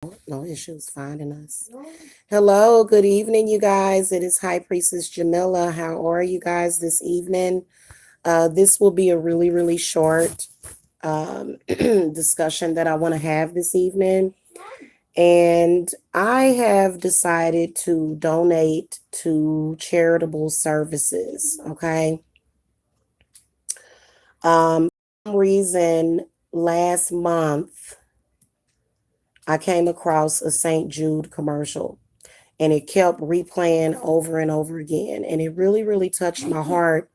No issues finding us. Hello, good evening, you guys. It is High Priestess Jamila. How are you guys this evening? This will be a really short discussion that I want to have this evening. And I have decided to donate to charitable services. Okay. For some reason, last month, I came across a St. Jude commercial and it kept replaying over and over again. And it really touched my heart.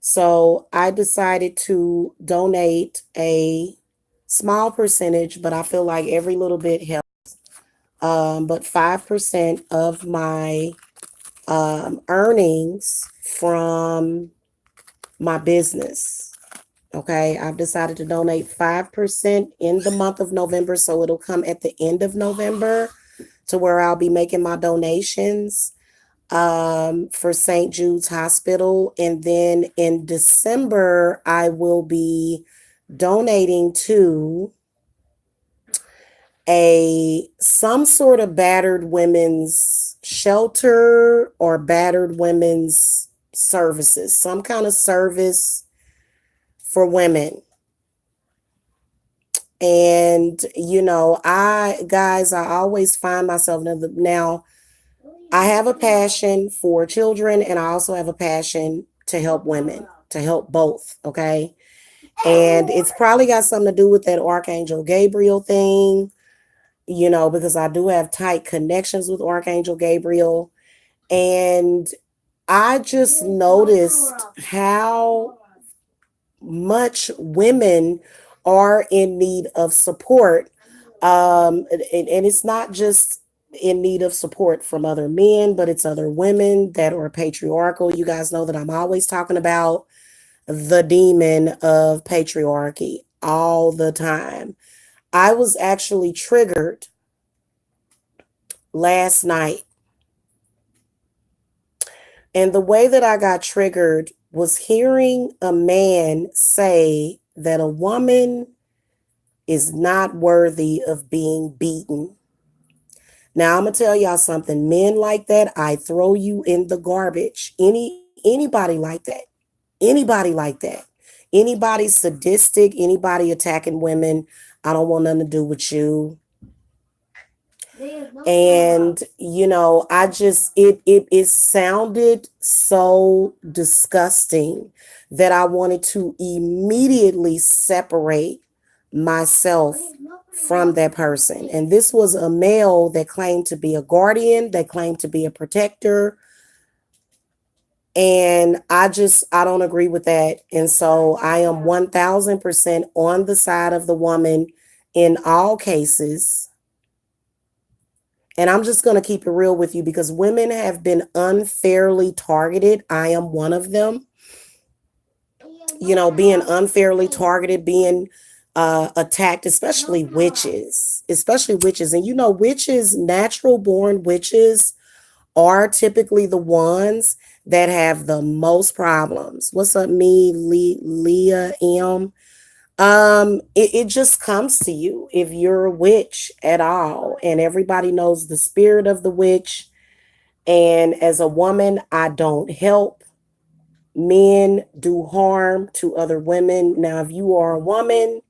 So I decided to donate a small percentage, but I feel like every little bit helps. But 5% of my earnings from my business. Okay, I've decided to donate 5% in the month of November. So it'll come at the end of November to where I'll be making my donations for St. Jude's Hospital. And then in December, I will be donating to some sort of battered women's shelter or battered women's services, some kind of service for women. And I always find myself now. I have a passion for children and I also have a passion to help women, to help both. Okay. And it's probably got something to do with that Archangel Gabriel thing, because I do have tight connections with Archangel Gabriel. And I just noticed how much women are in need of support. And it's not just in need of support from other men, but it's other women that are patriarchal. You guys know that I'm always talking about the demon of patriarchy all the time. I was actually triggered last night. And the way that I got triggered was hearing a man say that a woman is not worthy of being beaten. Now I'm gonna tell y'all something. Men like that, I throw you in the garbage. Anybody like that. Anybody like that. Anybody sadistic, anybody attacking women, I don't want nothing to do with you. And it sounded so disgusting that I wanted to immediately separate myself from that person. And this was a male that claimed to be a guardian, that claimed to be a protector. And I don't agree with that. And so I am 1000% on the side of the woman in all cases. And I'm just going to keep it real with you because women have been unfairly targeted. I am one of them. Being unfairly targeted, being attacked, especially witches. And witches, natural born witches, are typically the ones that have the most problems. What's up, me, Leah M? It just comes to you if you're a witch at all, and everybody knows the spirit of the witch. And as a woman, I don't help men do harm to other women. Now, if you are a woman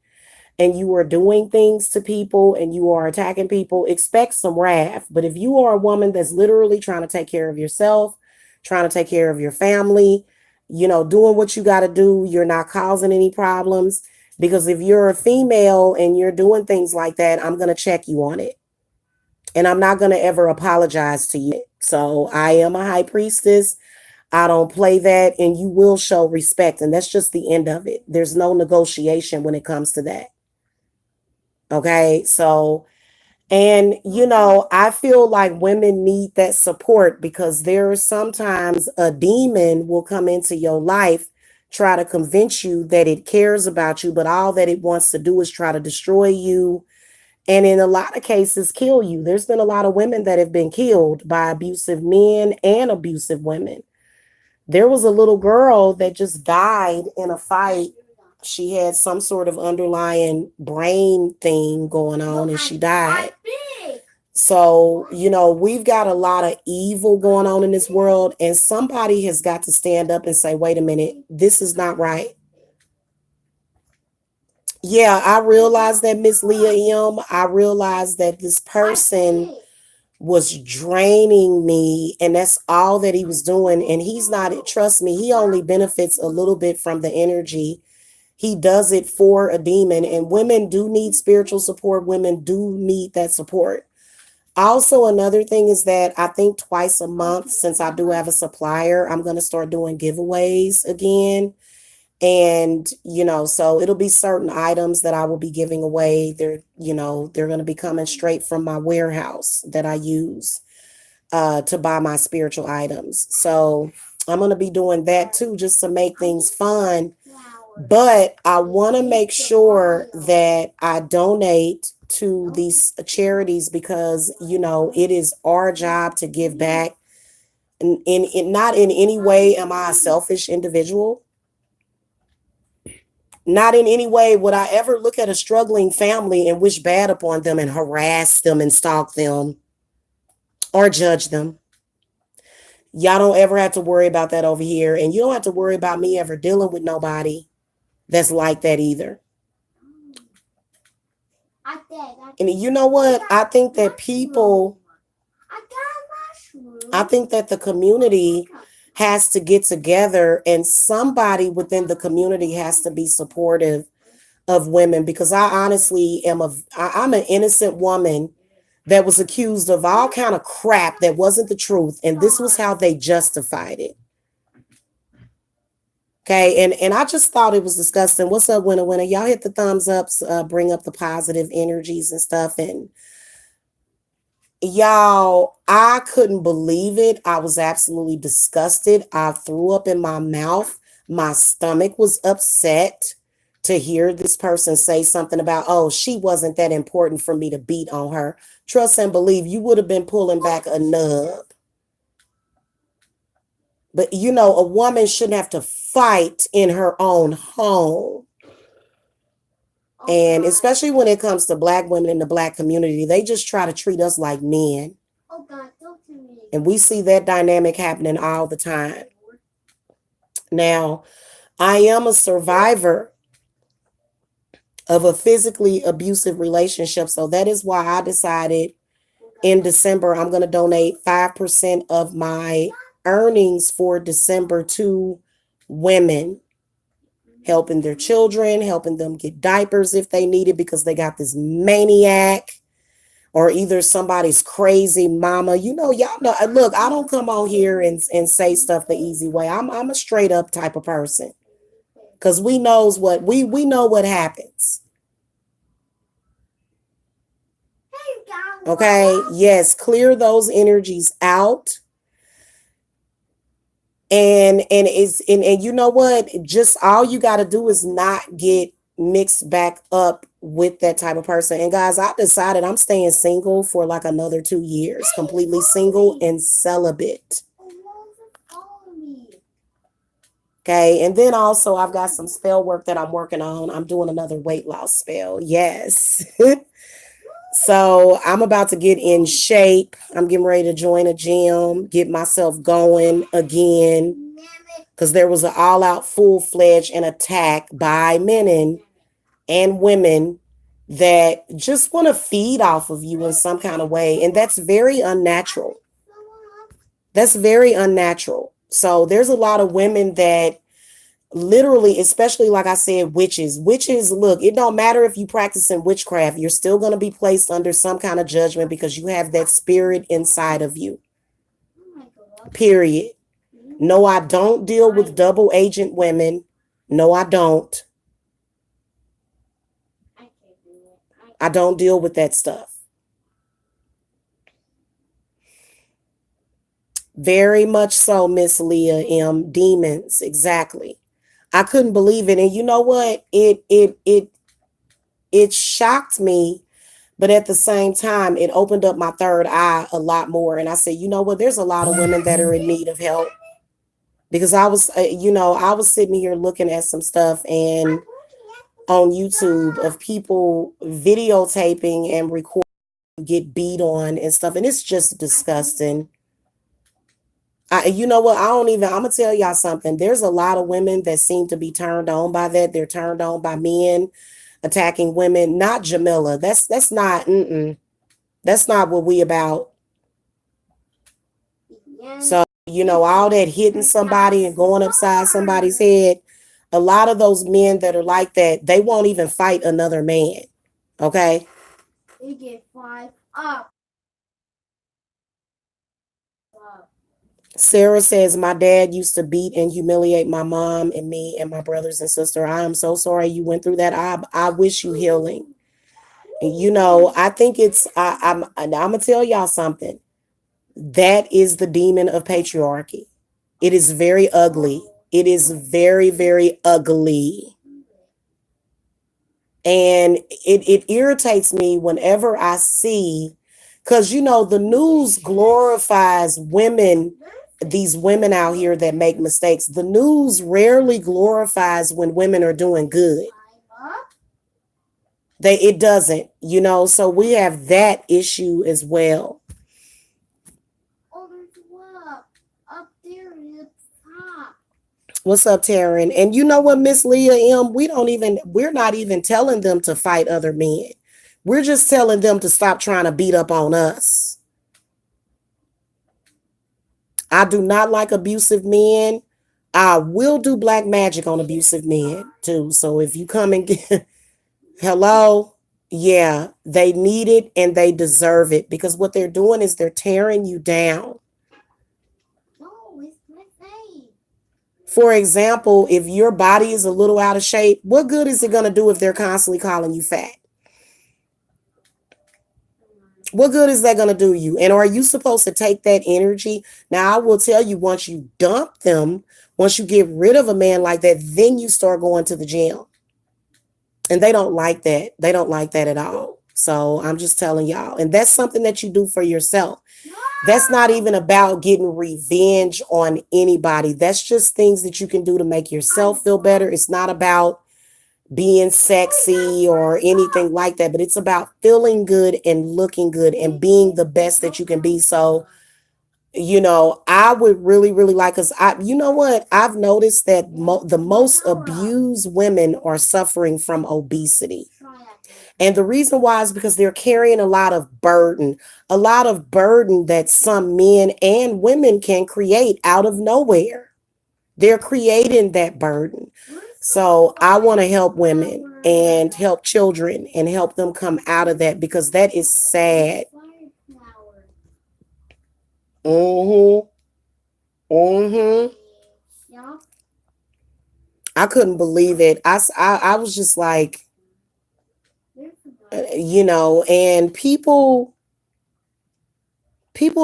and you are doing things to people and you are attacking people, expect some wrath. But if you are a woman that's literally trying to take care of yourself, trying to take care of your family, doing what you got to do, you're not causing any problems. Because if you're a female and you're doing things like that, I'm going to check you on it. And I'm not going to ever apologize to you. So I am a high priestess. I don't play that. And you will show respect. And that's just the end of it. There's no negotiation when it comes to that. Okay. So, and I feel like women need that support because there's sometimes a demon will come into your life, try to convince you that it cares about you, but all that it wants to do is try to destroy you. And in a lot of cases, kill you. There's been a lot of women that have been killed by abusive men and abusive women. There was a little girl that just died in a fight. She had some sort of underlying brain thing going on and she died. So, we've got a lot of evil going on in this world, and somebody has got to stand up and say, wait a minute, this is not right. Yeah, I realized that, Miss Leah M. I realized that this person was draining me, and that's all that he was doing. And he's not, trust me, he only benefits a little bit from the energy. He does it for a demon, and women do need spiritual support. Women do need that support. Also, another thing is that I think twice a month, since I do have a supplier, I'm going to start doing giveaways again. And, so it'll be certain items that I will be giving away. They're going to be coming straight from my warehouse that I use to buy my spiritual items. So I'm going to be doing that too, just to make things fun. But I want to make sure that I donate to these charities because, it is our job to give back. And not in any way am I a selfish individual. Not in any way would I ever look at a struggling family and wish bad upon them and harass them and stalk them or judge them. Y'all don't ever have to worry about that over here. And you don't have to worry about me ever dealing with nobody that's like that either. And you know what? I think that the community has to get together, and somebody within the community has to be supportive of women, because I honestly I'm an innocent woman that was accused of all kind of crap that wasn't the truth, and this was how they justified it. Okay, and I just thought it was disgusting. What's up, winner? Y'all hit the thumbs ups, bring up the positive energies and stuff. And y'all, I couldn't believe it. I was absolutely disgusted. I threw up in my mouth. My stomach was upset to hear this person say something about, oh, she wasn't that important for me to beat on her. Trust and believe, you would have been pulling back a nub. But, a woman shouldn't have to fight in her own home. And especially when it comes to Black women in the Black community, they just try to treat us like men. And we see that dynamic happening all the time. Now, I am a survivor of a physically abusive relationship. So that is why I decided in December, I'm going to donate 5% of my earnings for December to women, helping their children, helping them get diapers if they need it because they got this maniac or either somebody's crazy mama. Y'all know, look, I don't come on here and say stuff the easy way. I'm a straight up type of person because we know what happens. Okay. Yes. Clear those energies out. And you know what? Just all you got to do is not get mixed back up with that type of person. And guys, I decided I'm staying single for like another 2 years, completely single and celibate. Okay. And then also I've got some spell work that I'm working on. I'm doing another weight loss spell. Yes. So I'm about to get in shape. I'm getting ready to join a gym, get myself going again, because there was an all-out, full-fledged and attack by men and women that just want to feed off of you in some kind of way. And that's very unnatural. That's very unnatural. So there's a lot of women that literally, especially like I said, witches, look, it don't matter if you practicing witchcraft, you're still going to be placed under some kind of judgment because you have that spirit inside of you. Period. No, I don't deal with double agent women. No, I don't. I don't deal with that stuff. Very much so, Miss Leah M. Demons, exactly. I couldn't believe it. And you know what? It shocked me, but at the same time, it opened up my third eye a lot more. And I said, you know what? There's a lot of women that are in need of help. Because I was, I was sitting here looking at some stuff and on YouTube of people videotaping and recording get beat on and stuff, and it's just disgusting. You know what? I'm gonna tell y'all something. There's a lot of women that seem to be turned on by that. They're turned on by men attacking women. Not Jamila. That's not. That's not what we about. So all that hitting somebody and going upside somebody's head. A lot of those men that are like that, they won't even fight another man. Okay. They get five up. Sarah says, my dad used to beat and humiliate my mom and me and my brothers and sister. I am so sorry you went through that. I wish you healing. I think I'm going to tell y'all something. That is the demon of patriarchy. It is very ugly. It is very, very ugly. And it irritates me whenever I see, because the news glorifies women, these women out here that make mistakes. The news rarely glorifies when women are doing good. It doesn't, so we have that issue as well. What's up, Taryn? And you know what, Miss Leah M? We're not even telling them to fight other men. We're just telling them to stop trying to beat up on us. I do not like abusive men. I will do black magic on abusive men too. So if you come and get hello, yeah, they need it and they deserve it, because what they're doing is they're tearing you down. For example, if your body is a little out of shape, what good is it going to do if they're constantly calling you fat? What good is that going to do you? And are you supposed to take that energy? Now, I will tell you, once you dump them, once you get rid of a man like that, then you start going to the gym. And they don't like that. They don't like that at all. So I'm just telling y'all. And that's something that you do for yourself. That's not even about getting revenge on anybody. That's just things that you can do to make yourself feel better. It's not about being sexy or anything like that, but it's about feeling good and looking good and being the best that you can be. So, I would really, really like, because you know what? I've noticed that the most abused women are suffering from obesity. And the reason why is because they're carrying a lot of burden that some men and women can create out of nowhere. They're creating that burden. So I want to help women and help children and help them come out of that, because that is sad. I couldn't believe it. I was just like, and people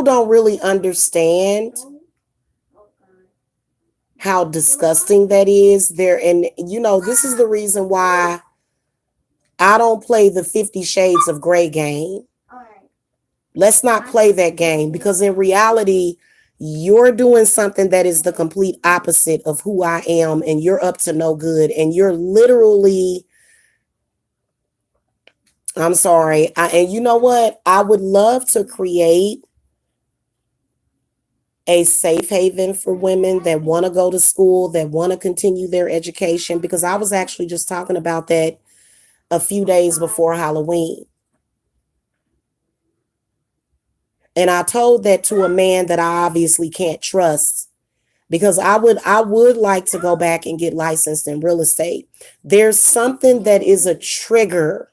don't really understand how disgusting that is there. And this is the reason why I don't play the 50 Shades of Grey game. Let's not play that game, because in reality, you're doing something that is the complete opposite of who I am, and you're up to no good, and you're literally, I'm sorry. And you know what? I would love to create a safe haven for women that want to go to school, that want to continue their education, because I was actually just talking about that a few days before Halloween. And I told that to a man that I obviously can't trust, because I would like to go back and get licensed in real estate. There's something that is a trigger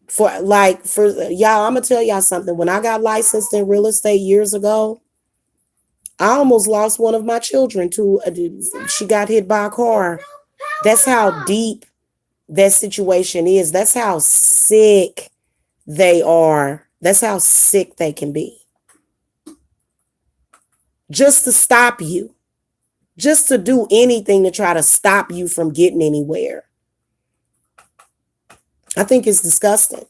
for y'all. I'm gonna tell y'all something. When I got licensed in real estate years ago, I almost lost one of my children to she got hit by a car. That's how deep that situation is. That's how sick they are. That's how sick they can be. Just to stop you. Just to do anything to try to stop you from getting anywhere. I think it's disgusting.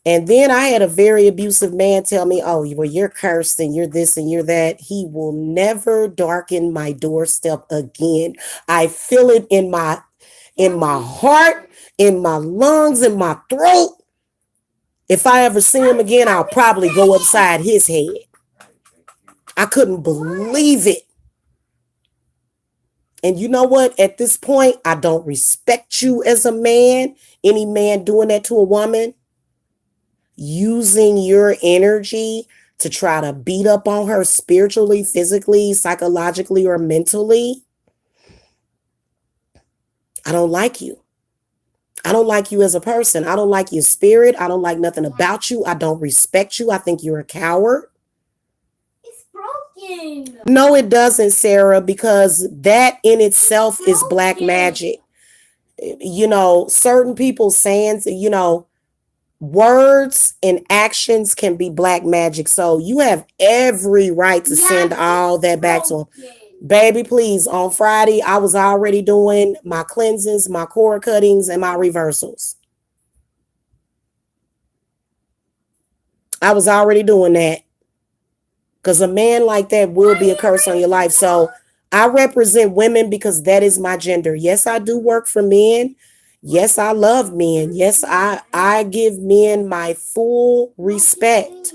And then I had a very abusive man tell me, oh, well, you're cursed and you're this and you're that. He will never darken my doorstep again. I feel it in my heart, in my lungs, in my throat. If I ever see him again, I'll probably go upside his head. I couldn't believe it. And you know what? At this point, I don't respect you as a man. Any man doing that to a woman, using your energy to try to beat up on her spiritually, physically, psychologically, or mentally, I don't like you. I don't like you as a person. I don't like your spirit. I don't like nothing about you. I don't respect you. I think you're a coward. It's broken. No, it doesn't, Sarah, because that in itself is black magic. You know, certain people saying, you know, words and actions can be black magic. So you have every right to send all that back to him. Baby, please, on Friday, I was already doing my cleanses, my core cuttings, and my reversals. I was already doing that. Because a man like that will be a curse on your life. So I represent women because that is my gender. Yes, I do work for men. Yes, I love men. Yes, I give men my full respect.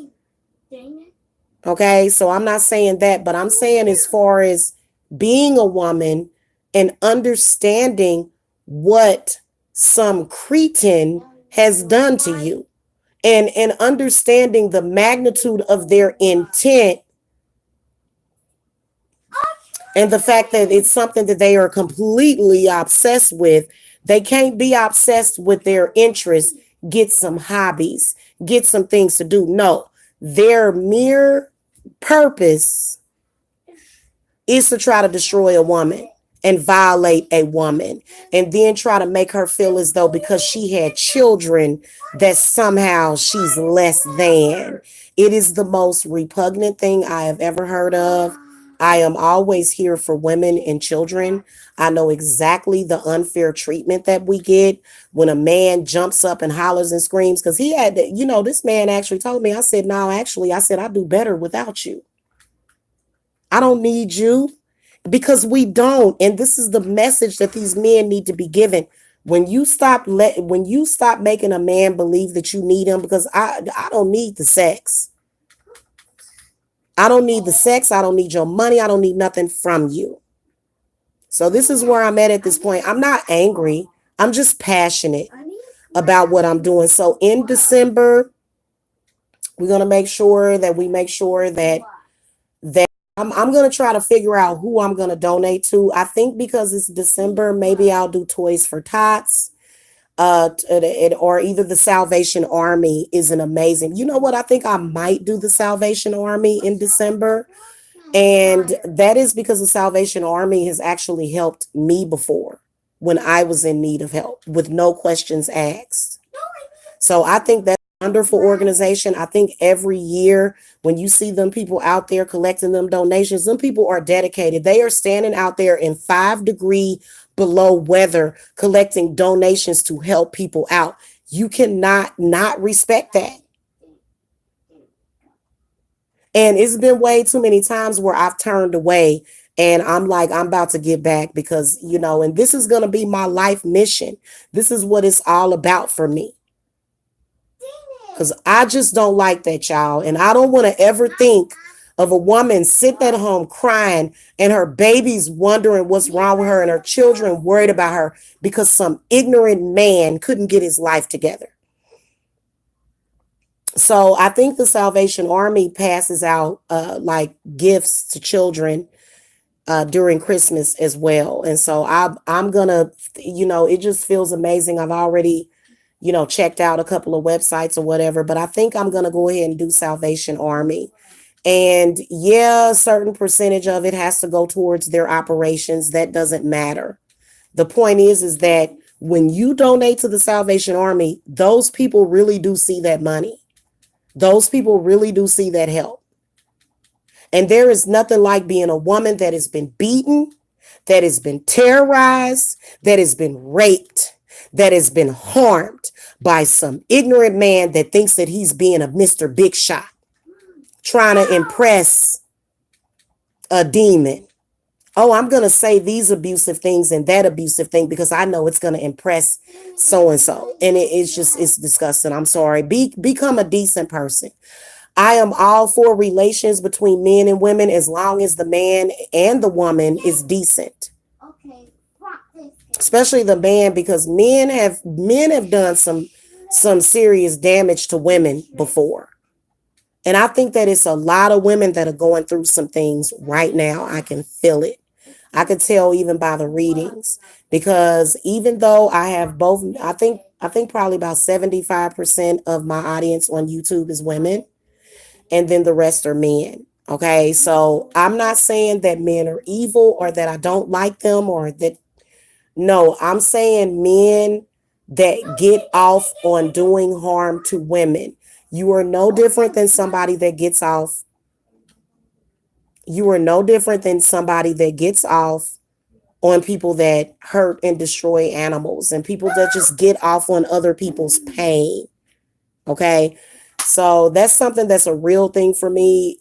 Okay, so I'm not saying that, but I'm saying as far as being a woman and understanding what some cretin has done to you and understanding the magnitude of their intent and the fact that it's something that they are completely obsessed with. They can't be obsessed with their interests, get some hobbies, get some things to do. No, their mere purpose is to try to destroy a woman and violate a woman and then try to make her feel as though because she had children that somehow she's less than. It is the most repugnant thing I have ever heard of. I am always here for women and children. I know exactly the unfair treatment that we get when a man jumps up and hollers and screams, because he had, you know, this man actually told me, I said, no, actually, I said, I do better without you. I don't need you, because we don't. And this is the message that these men need to be given. When you stop making a man believe that you need him, because I don't need the sex. I don't need the sex. I don't need your money. I don't need nothing from you. So this is where I'm at this point. I'm not angry. I'm just passionate about what I'm doing. So in December, we're going to make sure that I'm going to try to figure out who I'm going to donate to. I think because it's December, maybe I'll do Toys for Tots. Or either the Salvation Army is an amazing. You know what? I think I might do the Salvation Army in December. And that is because the Salvation Army has actually helped me before when I was in need of help with no questions asked. So I think that's a wonderful organization. I think every year when you see them people out there collecting them donations, them people are dedicated. They are standing out there in 5-degree below weather collecting donations to help people out. You cannot not respect that. And it's been way too many times where I've turned away and I'm like, I'm about to get back because, you know, and this is going to be my life mission. This is what it's all about for me. Because I just don't like that, y'all. And I don't want to ever think of a woman sitting at home crying and her baby's wondering what's wrong with her and her children worried about her because some ignorant man couldn't get his life together. So I think the Salvation Army passes out like gifts to children during Christmas as well. And so I'm going to, you know, it just feels amazing. I've already, you know, checked out a couple of websites or whatever, but I think I'm going to go ahead and do Salvation Army. And yeah, a certain percentage of it has to go towards their operations. That doesn't matter. The point is that when you donate to the Salvation Army, those people really do see that money. Those people really do see that help. And there is nothing like being a woman that has been beaten, that has been terrorized, that has been raped, that has been harmed by some ignorant man that thinks that he's being a Mr. Big Shot, trying to impress a demon. oh, I'm going to say these abusive things and that abusive thing because I know it's going to impress so and so. And it's just, it's disgusting. I'm sorry. Become a decent person. I am all for relations between men and women as long as the man and the woman is decent. Okay, practice. Especially the man, because men have done some serious damage to women before. And I think that it's a lot of women that are going through some things right now. I can feel it. I could tell even by the readings, because even though I have both, I think probably about 75% of my audience on YouTube is women, and then the rest are men. Okay, so I'm not saying that men are evil or that I don't like them or that, no, I'm saying men that get off on doing harm to women. You are no different than somebody that gets off. You are no different than somebody that gets off on people that hurt and destroy animals and people that just get off on other people's pain. Okay. So that's something that's a real thing for me.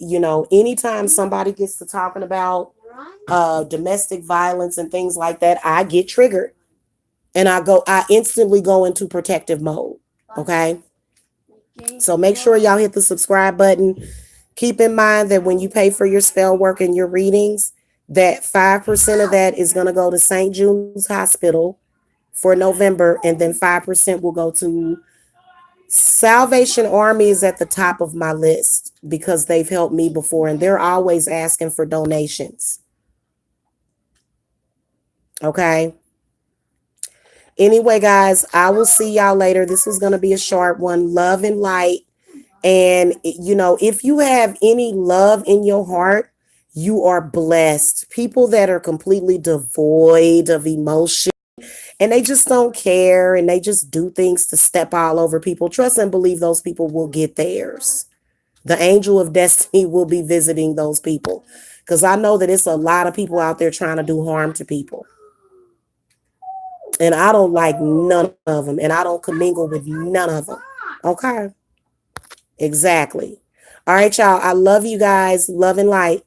Anytime somebody gets to talking about domestic violence and things like that, I get triggered and I instantly go into protective mode. Okay. So make sure y'all hit the subscribe button. Keep in mind that when you pay for your spell work and your readings, that 5% of that is going to go to St. Jude's Hospital for November, and then 5% will go to Salvation Army is at the top of my list because they've helped me before and they're always asking for donations. Okay. Anyway, guys, I will see y'all later. This was going to be a short one. Love and light. And, if you have any love in your heart, you are blessed. People that are completely devoid of emotion and they just don't care and they just do things to step all over people. Trust and believe those people will get theirs. The angel of destiny will be visiting those people because I know that it's a lot of people out there trying to do harm to people. And I don't like none of them. And I don't commingle with none of them. Okay. Exactly. All right, y'all. I love you guys. Love and light.